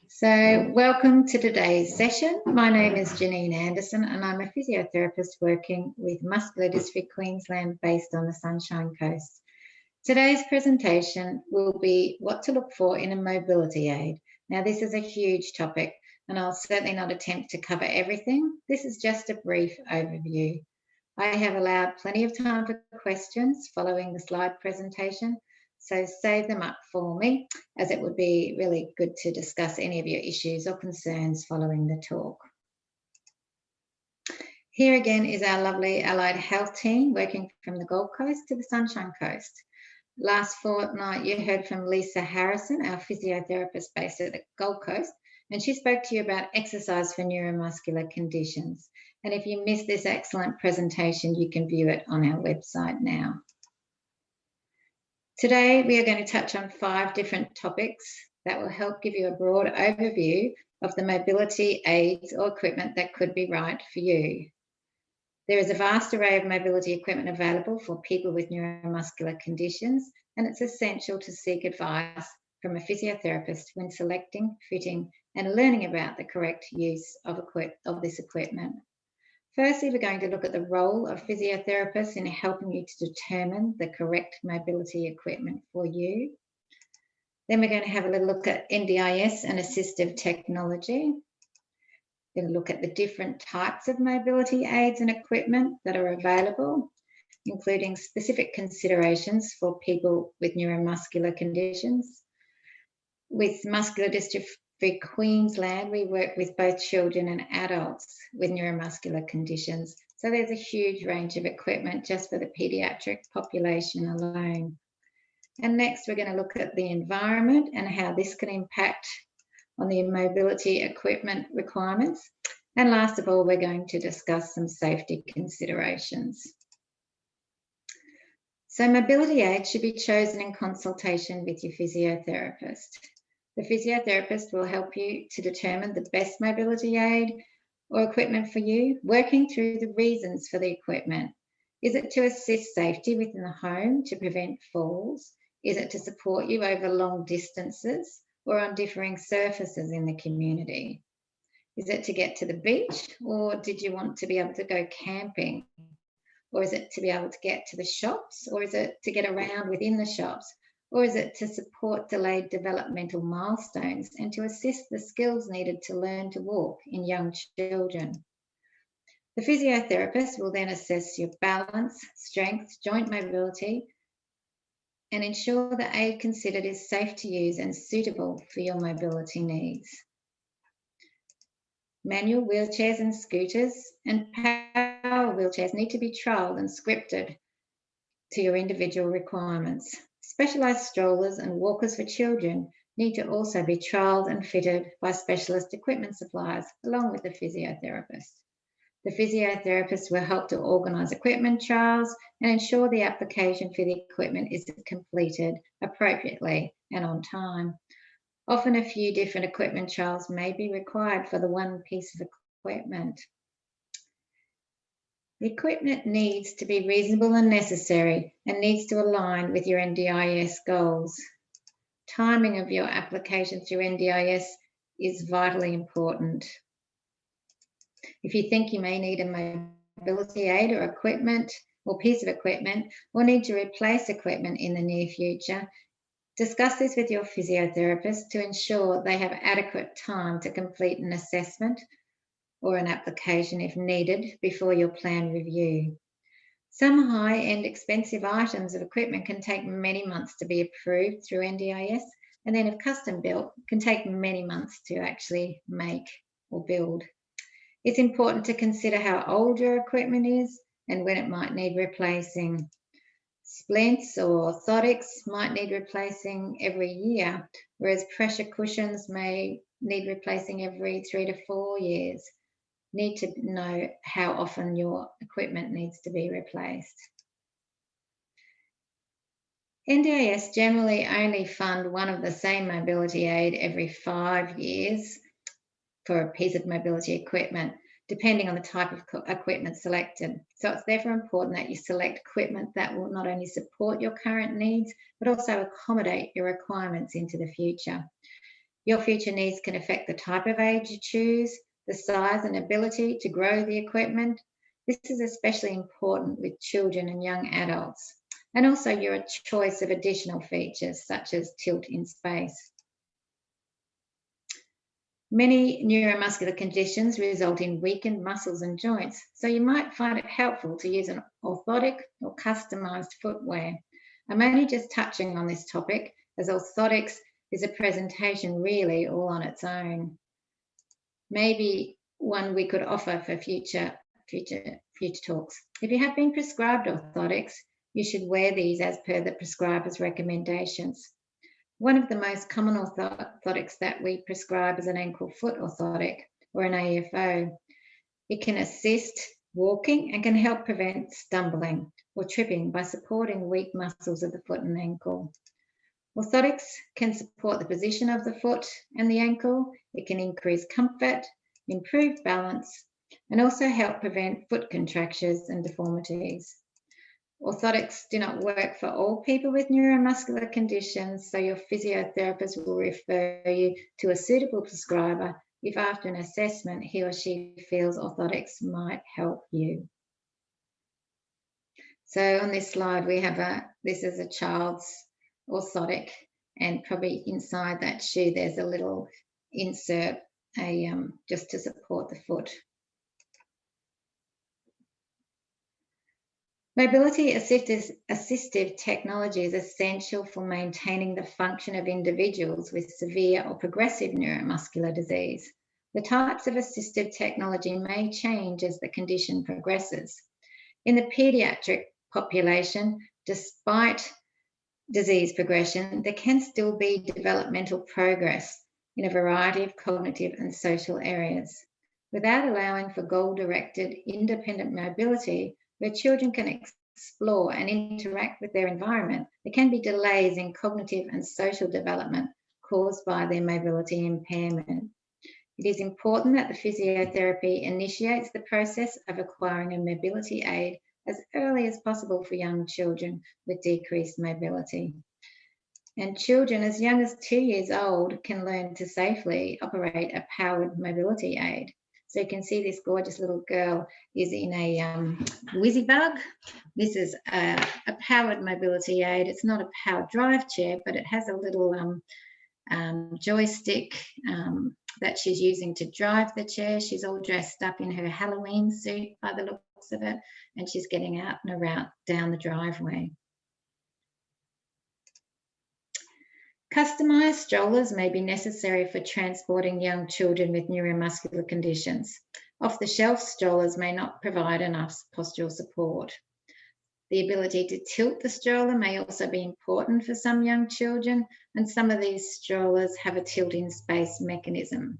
So welcome to today's session. My name is Janine Anderson and I'm a physiotherapist working with Muscular Dystrophy Queensland based on the Sunshine Coast. Today's presentation will be what to look for in a mobility aid. Now this is a huge topic and I'll certainly not attempt to cover everything. This is just a brief overview. I have allowed plenty of time for questions following the slide presentation, so save them up for me, as it would be really good to discuss any of your issues or concerns following the talk. Here again is our lovely allied health team working from the Gold Coast to the Sunshine Coast. Last fortnight you heard from Lisa Harrison, our physiotherapist based at the Gold Coast, and she spoke to you about exercise for neuromuscular conditions. And if you missed this excellent presentation, you can view it on our website now. Today, we are going to touch on 5 different topics that will help give you a broad overview of the mobility aids or equipment that could be right for you. There is a vast array of mobility equipment available for people with neuromuscular conditions, and it's essential to seek advice from a physiotherapist when selecting, fitting, and learning about the correct use of this equipment. Firstly, we're going to look at the role of physiotherapists in helping you to determine the correct mobility equipment for you. Then we're going to have a little look at NDIS and assistive technology. We're going to look at the different types of mobility aids and equipment that are available, including specific considerations for people with neuromuscular conditions. With Muscular Dystrophy Queensland, we work with both children and adults with neuromuscular conditions. So there's a huge range of equipment just for the paediatric population alone. And next, we're going to look at the environment and how this can impact on the mobility equipment requirements. And last of all, we're going to discuss some safety considerations. So mobility aids should be chosen in consultation with your physiotherapist. The physiotherapist will help you to determine the best mobility aid or equipment for you, working through the reasons for the equipment. Is it to assist safety within the home to prevent falls? Is it to support you over long distances or on differing surfaces in the community? Is it to get to the beach, or did you want to be able to go camping? Or is it to be able to get to the shops, or is it to get around within the shops? Or is it to support delayed developmental milestones and to assist the skills needed to learn to walk in young children? The physiotherapist will then assess your balance, strength, joint mobility, and ensure the aid considered is safe to use and suitable for your mobility needs. Manual wheelchairs and scooters and power wheelchairs need to be trialled and scripted to your individual requirements. Specialised strollers and walkers for children need to also be trialled and fitted by specialist equipment suppliers along with the physiotherapist. The physiotherapist will help to organise equipment trials and ensure the application for the equipment is completed appropriately and on time. Often a few different equipment trials may be required for the one piece of equipment. The equipment needs to be reasonable and necessary and needs to align with your NDIS goals. Timing of your application through NDIS is vitally important. If you think you may need a mobility aid or equipment or piece of equipment or need to replace equipment in the near future, discuss this with your physiotherapist to ensure they have adequate time to complete an assessment or an application if needed before your plan review. Some high-end expensive items of equipment can take many months to be approved through NDIS, and then if custom built, can take many months to actually make or build. It's important to consider how old your equipment is and when it might need replacing. Splints or orthotics might need replacing every year, whereas pressure cushions may need replacing every 3 to 4 years. Need to know how often your equipment needs to be replaced. NDIS generally only fund one of the same mobility aid every 5 years for a piece of mobility equipment, depending on the type of equipment selected. So it's therefore important that you select equipment that will not only support your current needs, but also accommodate your requirements into the future. Your future needs can affect the type of aid you choose, the size and ability to grow the equipment. This is especially important with children and young adults, and also your choice of additional features such as tilt in space. Many neuromuscular conditions result in weakened muscles and joints, so you might find it helpful to use an orthotic or customised footwear. I'm only just touching on this topic, as orthotics is a presentation really all on its own. Maybe one we could offer for future talks. If you have been prescribed orthotics, you should wear these as per the prescriber's recommendations. One of the most common orthotics that we prescribe is an ankle-foot orthotic or an AFO. It can assist walking and can help prevent stumbling or tripping by supporting weak muscles of the foot and ankle. Orthotics can support the position of the foot and the ankle. It can increase comfort, improve balance, and also help prevent foot contractures and deformities. Orthotics do not work for all people with neuromuscular conditions, so your physiotherapist will refer you to a suitable prescriber if after an assessment he or she feels orthotics might help you. So on this slide we have this is a child's orthotic, and probably inside that shoe there's a little insert, just to support the foot. Mobility assistive technology is essential for maintaining the function of individuals with severe or progressive neuromuscular disease. The types of assistive technology may change as the condition progresses. In the pediatric population, despite disease progression, there can still be developmental progress in a variety of cognitive and social areas. Without allowing for goal-directed independent mobility, where children can explore and interact with their environment, there can be delays in cognitive and social development caused by their mobility impairment. It is important that the physiotherapy initiates the process of acquiring a mobility aid as early as possible for young children with decreased mobility. And children as young as 2 years old can learn to safely operate a powered mobility aid. So you can see this gorgeous little girl is in a WYSIBUG. This is a powered mobility aid. It's not a powered drive chair, but it has a little joystick that she's using to drive the chair. She's all dressed up in her Halloween suit by the looks of it, and she's getting out and around down the driveway. Customised strollers may be necessary for transporting young children with neuromuscular conditions. Off-the-shelf strollers may not provide enough postural support. The ability to tilt the stroller may also be important for some young children, and some of these strollers have a tilt-in space mechanism.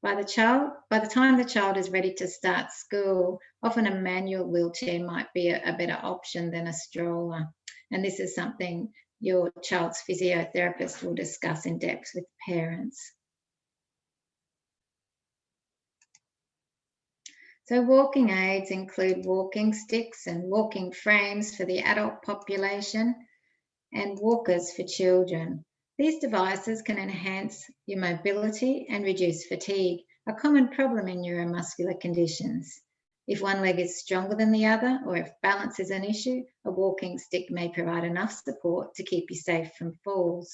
By the time the child is ready to start school, often a manual wheelchair might be a better option than a stroller. And this is something your child's physiotherapist will discuss in depth with parents. So walking aids include walking sticks and walking frames for the adult population and walkers for children. These devices can enhance your mobility and reduce fatigue, a common problem in neuromuscular conditions. If one leg is stronger than the other, or if balance is an issue, a walking stick may provide enough support to keep you safe from falls.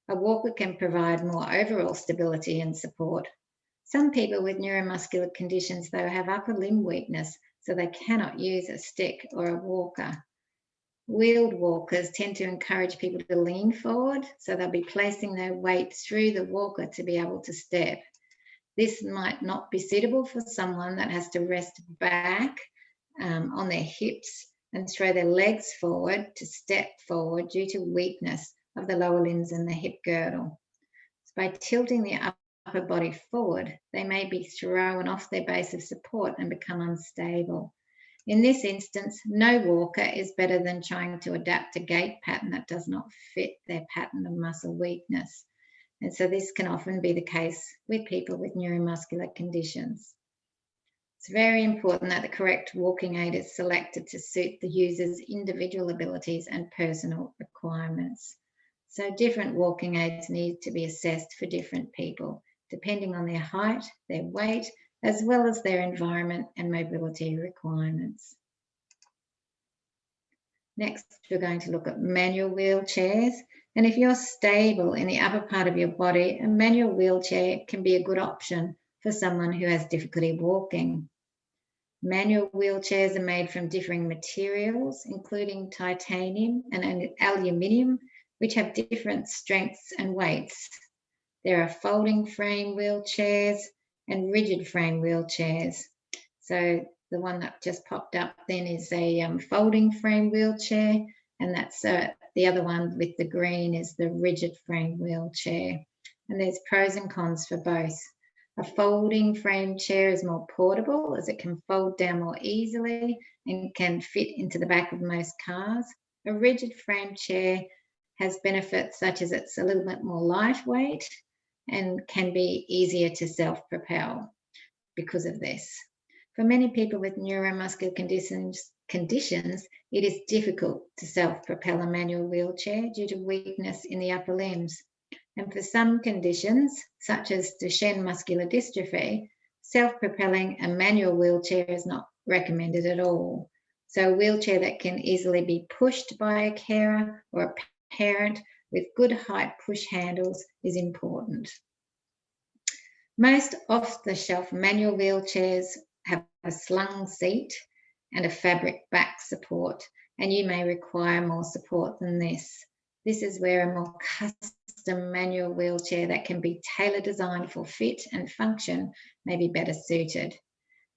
A walker can provide more overall stability and support. Some people with neuromuscular conditions, though, have upper limb weakness, so they cannot use a stick or a walker. Wheeled walkers tend to encourage people to lean forward, so they'll be placing their weight through the walker to be able to step. This might not be suitable for someone that has to rest back on their hips and throw their legs forward to step forward due to weakness of the lower limbs and the hip girdle. So by tilting the upper body forward, they may be thrown off their base of support and become unstable. In this instance, no walker is better than trying to adapt a gait pattern that does not fit their pattern of muscle weakness. And so this can often be the case with people with neuromuscular conditions. It's very important that the correct walking aid is selected to suit the user's individual abilities and personal requirements. So different walking aids need to be assessed for different people, depending on their height, their weight, as well as their environment and mobility requirements. Next, we're going to look at manual wheelchairs. And if you're stable in the upper part of your body, a manual wheelchair can be a good option for someone who has difficulty walking. Manual wheelchairs are made from differing materials, including titanium and aluminium, which have different strengths and weights. There are folding frame wheelchairs and rigid frame wheelchairs. So the one that just popped up then is a folding frame wheelchair, and that's the other one with the green is the rigid frame wheelchair. And there's pros and cons for both. A folding frame chair is more portable as it can fold down more easily and can fit into the back of most cars. A rigid frame chair has benefits such as it's a little bit more lightweight and can be easier to self-propel because of this. For many people with neuromuscular conditions, it is difficult to self-propel a manual wheelchair due to weakness in the upper limbs. And for some conditions, such as Duchenne muscular dystrophy, self-propelling a manual wheelchair is not recommended at all. So a wheelchair that can easily be pushed by a carer or a parent with good height push handles is important. Most off-the-shelf manual wheelchairs have a slung seat and a fabric back support, and you may require more support than this. This is where a more custom manual wheelchair that can be tailor-designed for fit and function may be better suited.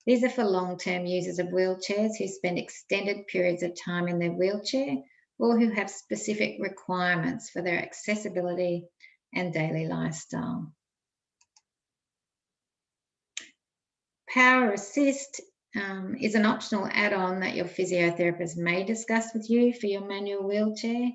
These are for long-term users of wheelchairs who spend extended periods of time in their wheelchair or who have specific requirements for their accessibility and daily lifestyle. Power Assist is an optional add-on that your physiotherapist may discuss with you for your manual wheelchair.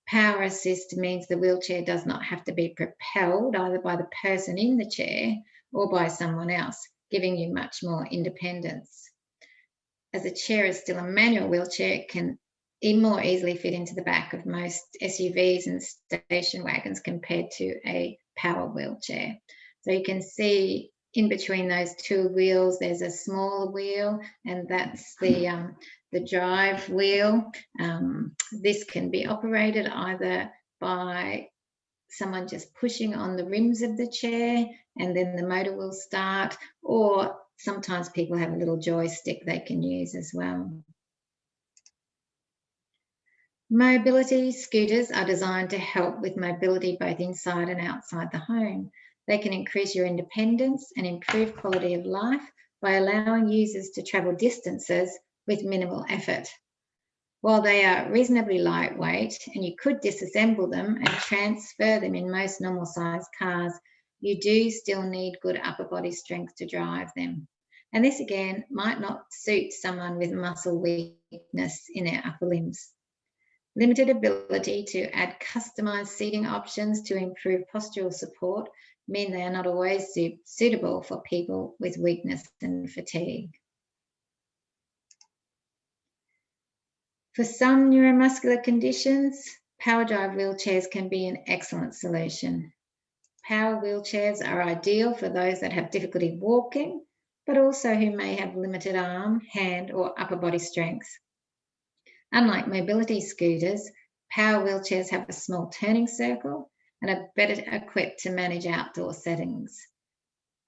Power Assist means the wheelchair does not have to be propelled either by the person in the chair or by someone else, giving you much more independence. As a chair is still a manual wheelchair, it can more easily fit into the back of most SUVs and station wagons compared to a power wheelchair. So you can see in between those two wheels, there's a smaller wheel, and that's the drive wheel. This can be operated either by someone just pushing on the rims of the chair and then the motor will start, or sometimes people have a little joystick they can use as well. Mobility scooters are designed to help with mobility both inside and outside the home. They can increase your independence and improve quality of life by allowing users to travel distances with minimal effort. While they are reasonably lightweight and you could disassemble them and transfer them in most normal sized cars, you do still need good upper body strength to drive them. And this again might not suit someone with muscle weakness in their upper limbs. Limited ability to add customized seating options to improve postural support mean they are not always suitable for people with weakness and fatigue. For some neuromuscular conditions, power drive wheelchairs can be an excellent solution. Power wheelchairs are ideal for those that have difficulty walking, but also who may have limited arm, hand, or upper body strength. Unlike mobility scooters, power wheelchairs have a small turning circle and are better equipped to manage outdoor settings.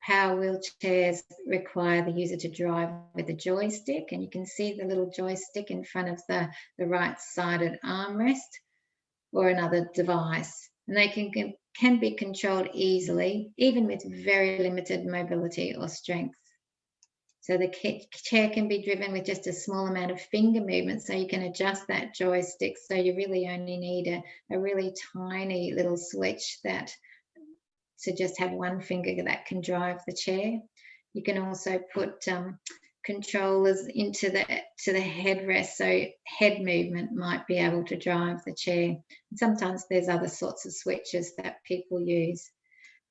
Power wheelchairs require the user to drive with a joystick, and you can see the little joystick in front of the right-sided armrest or another device. And they can be controlled easily, even with very limited mobility or strength. So the chair can be driven with just a small amount of finger movement, so you can adjust that joystick. So you really only need a really tiny little switch to just have one finger that can drive the chair. You can also put controllers into the headrest, so head movement might be able to drive the chair. And sometimes there's other sorts of switches that people use.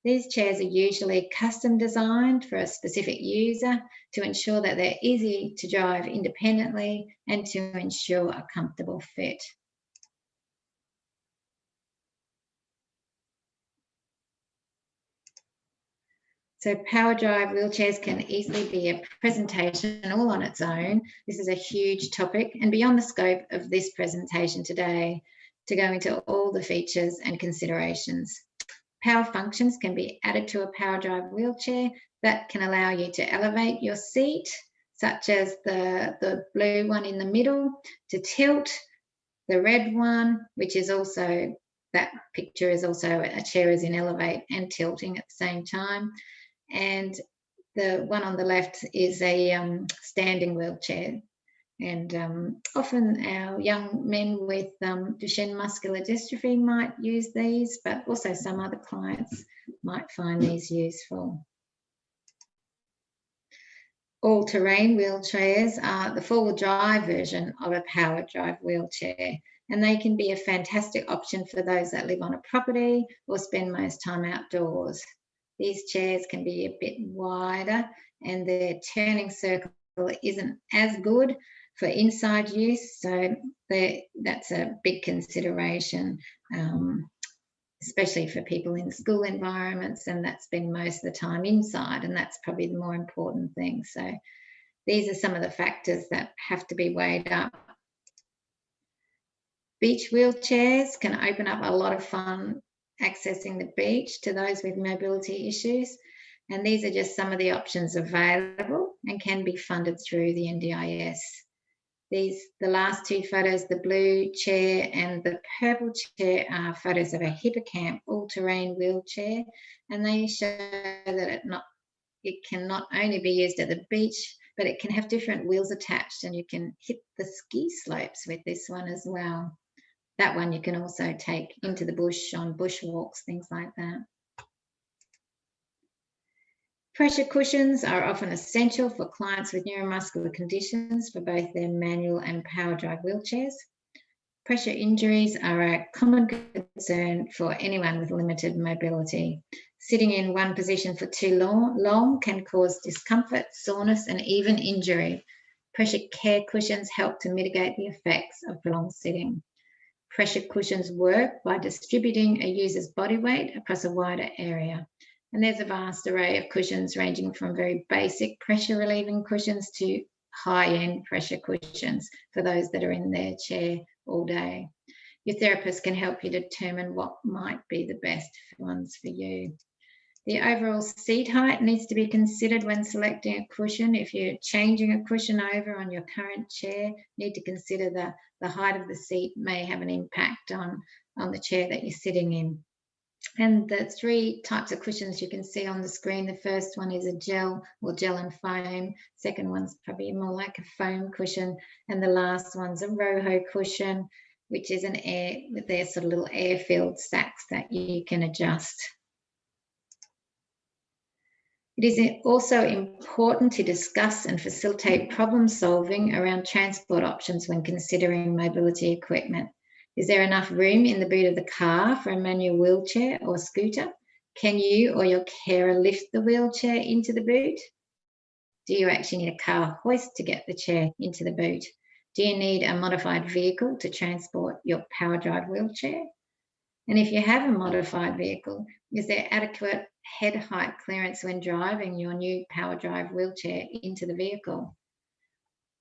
These chairs are usually custom designed for a specific user to ensure that they're easy to drive independently and to ensure a comfortable fit. So power drive wheelchairs can easily be a presentation all on its own. This is a huge topic and beyond the scope of this presentation today to go into all the features and considerations. Power functions can be added to a power drive wheelchair that can allow you to elevate your seat, such as the blue one in the middle, to tilt, the red one, which is also, that picture is also a chair is in elevate and tilting at the same time. And the one on the left is a standing wheelchair. And often our young men with Duchenne muscular dystrophy might use these, but also some other clients might find these useful. All-terrain wheelchairs are the four-wheel drive version of a power drive wheelchair, and they can be a fantastic option for those that live on a property or spend most time outdoors. These chairs can be a bit wider and their turning circle isn't as good for inside use, so that's a big consideration, especially for people in school environments and that spend most of the time inside, and that's probably the more important thing. So these are some of the factors that have to be weighed up. Beach wheelchairs can open up a lot of fun accessing the beach to those with mobility issues. And these are just some of the options available and can be funded through the NDIS. The last two photos, the blue chair and the purple chair, are photos of a Hippocamp all-terrain wheelchair, and they show that it can not only be used at the beach, but it can have different wheels attached, and you can hit the ski slopes with this one as well. That one you can also take into the bush on bushwalks, things like that. Pressure cushions are often essential for clients with neuromuscular conditions for both their manual and power drive wheelchairs. Pressure injuries are a common concern for anyone with limited mobility. Sitting in one position for too long can cause discomfort, soreness, and even injury. Pressure care cushions help to mitigate the effects of prolonged sitting. Pressure cushions work by distributing a user's body weight across a wider area. And there's a vast array of cushions ranging from very basic pressure relieving cushions to high-end pressure cushions for those that are in their chair all day. Your therapist can help you determine what might be the best ones for you. The overall seat height needs to be considered when selecting a cushion. If you're changing a cushion over on your current chair, you need to consider the height of the seat may have an impact on the chair that you're sitting in. And the three types of cushions you can see on the screen, the first one is a gel or gel and foam. Second one's probably more like a foam cushion. And the last one's a Roho cushion, which is an air, with their sort of little air-filled sacks that you can adjust. It is also important to discuss and facilitate problem solving around transport options when considering mobility equipment. Is there enough room in the boot of the car for a manual wheelchair or scooter? Can you or your carer lift the wheelchair into the boot? Do you actually need a car hoist to get the chair into the boot? Do you need a modified vehicle to transport your power drive wheelchair? And if you have a modified vehicle, is there adequate head height clearance when driving your new power drive wheelchair into the vehicle?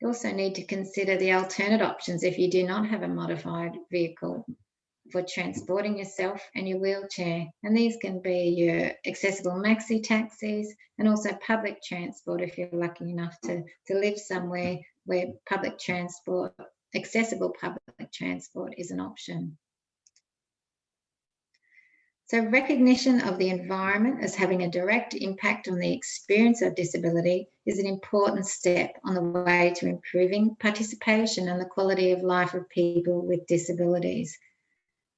You also need to consider the alternate options if you do not have a modified vehicle for transporting yourself and your wheelchair. And these can be your accessible maxi taxis and also public transport if you're lucky enough to live somewhere where public transport, accessible public transport is an option. So recognition of the environment as having a direct impact on the experience of disability is an important step on the way to improving participation and the quality of life of people with disabilities.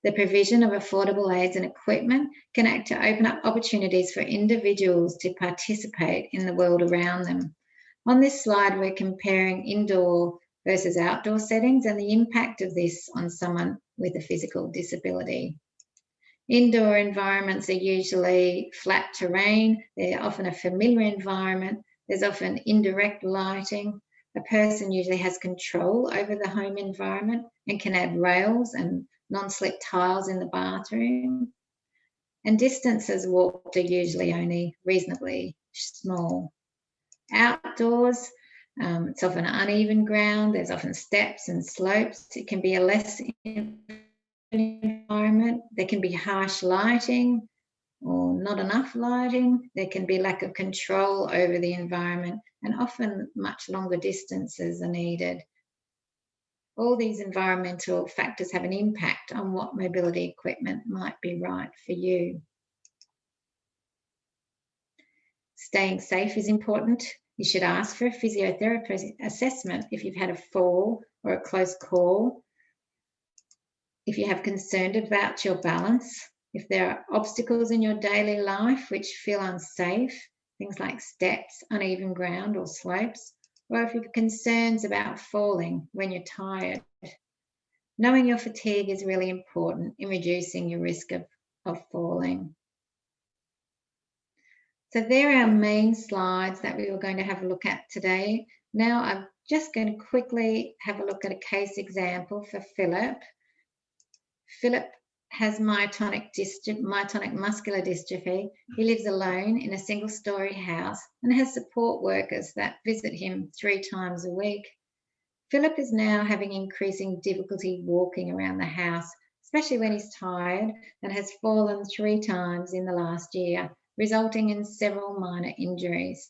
The provision of affordable aids and equipment can act to open up opportunities for individuals to participate in the world around them. On this slide, we're comparing indoor versus outdoor settings and the impact of this on someone with a physical disability. Indoor environments are usually flat terrain. They're often a familiar environment. There's often indirect lighting. A person usually has control over the home environment and can add rails and non-slip tiles in the bathroom. and distances walked are usually only reasonably small. Outdoors, it's often uneven ground, there's often steps and slopes. It can be a less environment. There can be harsh lighting or not enough lighting. There can be lack of control over the environment, and often much longer distances are needed. All these environmental factors have an impact on what mobility equipment might be right for you. Staying safe is important. You should ask for a physiotherapist assessment if you've had a fall or a close call, if you have concern about your balance, if there are obstacles in your daily life which feel unsafe, things like steps, uneven ground or slopes, or if you have concerns about falling when you're tired. Knowing your fatigue is really important in reducing your risk of falling. So there are our main slides that we were going to have a look at today. Now I'm just going to quickly have a look at a case example for Philip. Philip has myotonic muscular dystrophy. He lives alone in a single-storey house and has support workers that visit him 3 times a week. Philip is now having increasing difficulty walking around the house, especially when he's tired, and has fallen 3 times in the last year, resulting in several minor injuries.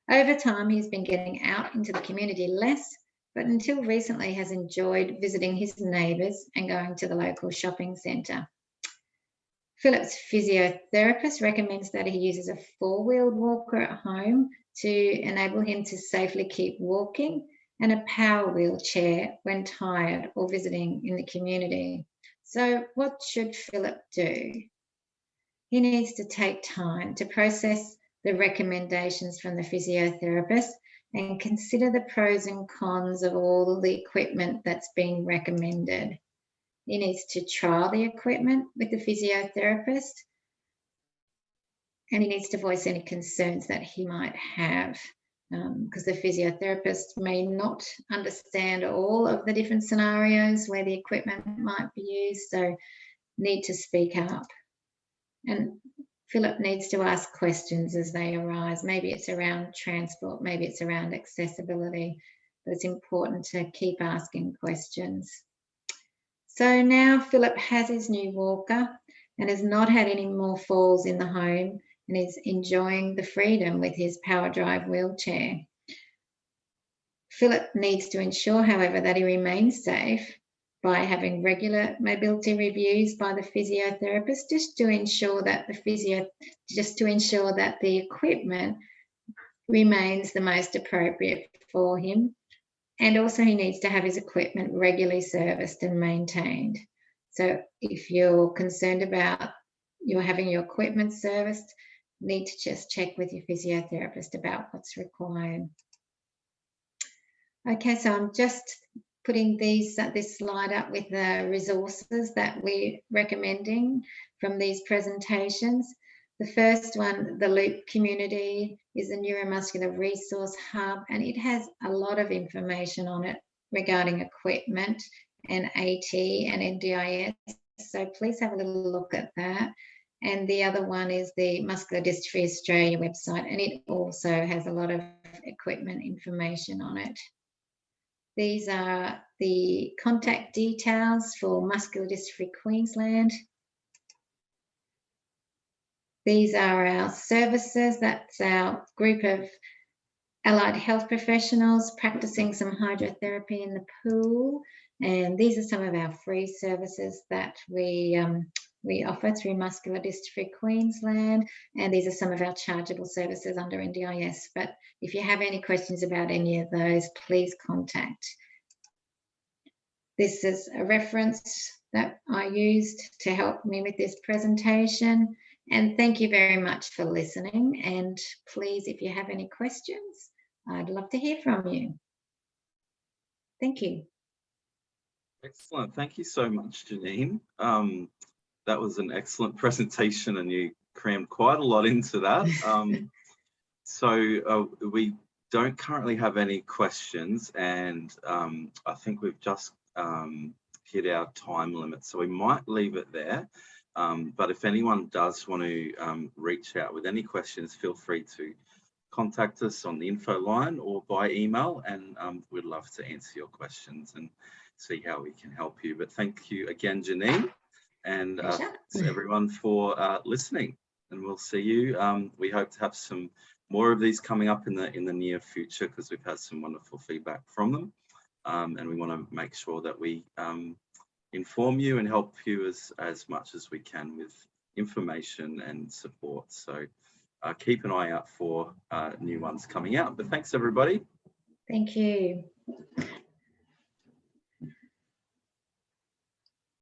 Over time, he's been getting out into the community less, but until recently has enjoyed visiting his neighbours and going to the local shopping centre. Philip's physiotherapist recommends that he uses a 4-wheeled walker at home to enable him to safely keep walking, and a power wheelchair when tired or visiting in the community. So what should Philip do? He needs to take time to process the recommendations from the physiotherapist and consider the pros and cons of all the equipment that's being recommended. He needs to trial the equipment with the physiotherapist, and he needs to voice any concerns that he might have, because the physiotherapist may not understand all of the different scenarios where the equipment might be used, so need to speak up. And Philip needs to ask questions as they arise. Maybe it's around transport, maybe it's around accessibility, but it's important to keep asking questions. So now Philip has his new walker and has not had any more falls in the home and is enjoying the freedom with his power drive wheelchair. Philip needs to ensure, however, that he remains safe by having regular mobility reviews by the physiotherapist, just to ensure that the equipment remains the most appropriate for him. And also he needs to have his equipment regularly serviced and maintained. So if you're concerned about you're having your equipment serviced, need to just check with your physiotherapist about what's required. Okay, so I'm just putting this slide up with the resources that we're recommending from these presentations. The first one, the Loop community, is a neuromuscular resource hub, and it has a lot of information on it regarding equipment and AT and NDIS. So please have a little look at that. And the other one is the Muscular Dystrophy Australia website, and it also has a lot of equipment information on it. These are the contact details for Muscular Dystrophy Queensland. These are our services. That's our group of allied health professionals practicing some hydrotherapy in the pool. And these are some of our free services that we offer through Muscular Dystrophy Queensland. And these are some of our chargeable services under NDIS. But if you have any questions about any of those, please contact. This is a reference that I used to help me with this presentation. And thank you very much for listening. And please, if you have any questions, I'd love to hear from you. Thank you. Excellent. Thank you so much, Janine. That was an excellent presentation and you crammed quite a lot into that. So we don't currently have any questions, and I think we've just hit our time limit, so we might leave it there. But if anyone does want to reach out with any questions, feel free to contact us on the info line or by email, and we'd love to answer your questions and see how we can help you. But thank you again, Janine, and thanks everyone for listening. And we'll see you. We hope to have some more of these coming up in the near future, because we've had some wonderful feedback from them, and we want to make sure that we inform you and help you as much as we can with information and support. So keep an eye out for new ones coming out. But thanks everybody. Thank you.